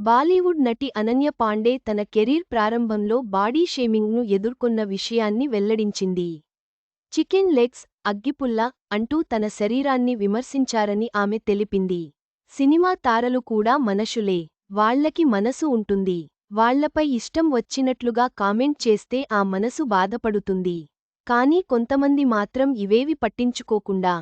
బాలీవుడ్ నటి అనన్య పాండే తన కెరీర్ ప్రారంభంలో బాడీ షేమింగ్ను ఎదుర్కొన్న విషయాన్ని వెల్లడించింది. చికెన్ లెగ్స్, అగ్గిపుల్ల అంటూ తన శరీరాన్ని విమర్శించారని ఆమె తెలిపింది. సినిమా తారలు కూడా మనుషులే. వాళ్లకి మనసు ఉంటుంది. వాళ్లపై ఇష్టం వచ్చినట్లుగా కామెంట్ చేస్తే ఆ మనసు బాధపడుతుంది. కానీ కొంతమంది మాత్రం ఇవేవి పట్టించుకోకుండా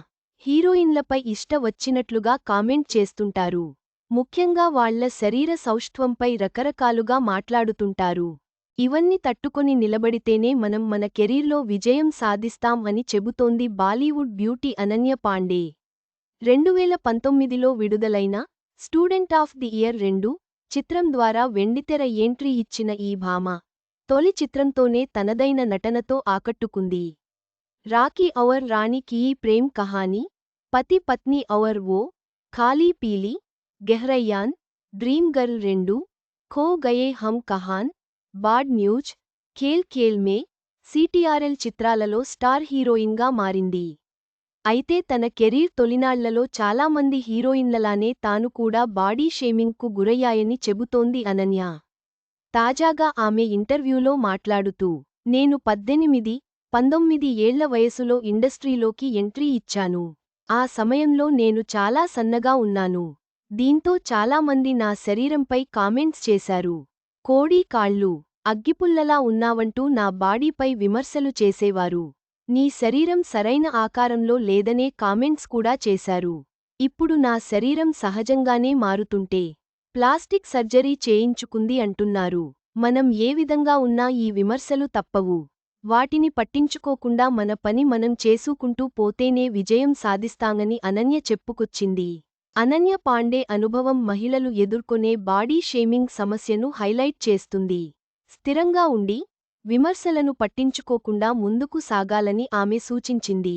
హీరోయిన్లపై ఇష్ట వచ్చినట్లుగా కామెంట్ చేస్తుంటారు. ముఖ్యంగా వాళ్ల శరీర సౌష్ఠవంపై రకరకాలుగా మాట్లాడుతుంటారు. ఇవన్నీ తట్టుకొని నిలబడితేనే మనం మన కెరీర్లో విజయం సాధిస్తాం అని చెబుతోంది బాలీవుడ్ బ్యూటీ అనన్య పాండే. 2019లో విడుదలైన స్టూడెంట్ ఆఫ్ ది ఇయర్ 2 చిత్రం ద్వారా వెండితెర ఎంట్రీ ఇచ్చిన ఈ భామ తొలి చిత్రంతోనే తనదైన నటనతో ఆకట్టుకుంది. రాఖీ ఔర్ రాణి కీ ప్రేమ్ కహానీ, పతి పత్ని ఔర్ వో ఖాలీ పీలీ, గెహ్రయాన్, డ్రీమ్ గర్ల్ 2, ఖో గయే హమ్ కహాన్, బాడ్ న్యూజ్, ఖేల్ ఖేల్ మే, సిటిఆర్ఎల్ చిత్రాలలో స్టార్ హీరోయిన్గా మారింది. అయితే తన కెరీర్ తొలినాళ్లలో చాలామంది హీరోయిన్లలానే తాను కూడా బాడీ షేమింగ్కు గురయ్యాయని చెబుతోంది అనన్య. తాజాగా ఆమె ఇంటర్వ్యూలో మాట్లాడుతూ, నేను 18-19 ఏళ్ల వయసులో ఇండస్ట్రీలోకి ఎంట్రీ ఇచ్చాను. ఆ సమయంలో నేను చాలా సన్నగా ఉన్నాను. దీంతో చాలామంది నా శరీరంపై కామెంట్స్ చేశారు. కోడి కాళ్ళు, అగ్గిపుల్లలా ఉన్నావంటూ నా బాడీపై విమర్శలు చేసేవారు. నీ శరీరం సరైన ఆకారంలో లేదనే కామెంట్స్ కూడా చేశారు. ఇప్పుడు నా శరీరం సహజంగానే మారుతుంటే ప్లాస్టిక్ సర్జరీ చేయించుకుంది అంటున్నారు. మనం ఏ విధంగా ఉన్నా ఈ విమర్శలు తప్పవు. వాటిని పట్టించుకోకుండా మన పని మనం చేసుకుంటూ పోతేనే విజయం సాధిస్తామని అనన్య చెప్పుకొచ్చింది. అనన్య పాండే అనుభవం మహిళలు ఎదుర్కొనే బాడీ షేమింగ్ సమస్యను హైలైట్ చేస్తుంది. స్థిరంగా ఉండి, విమర్శలను పట్టించుకోకుండా ముందుకు సాగాలని ఆమె సూచించింది.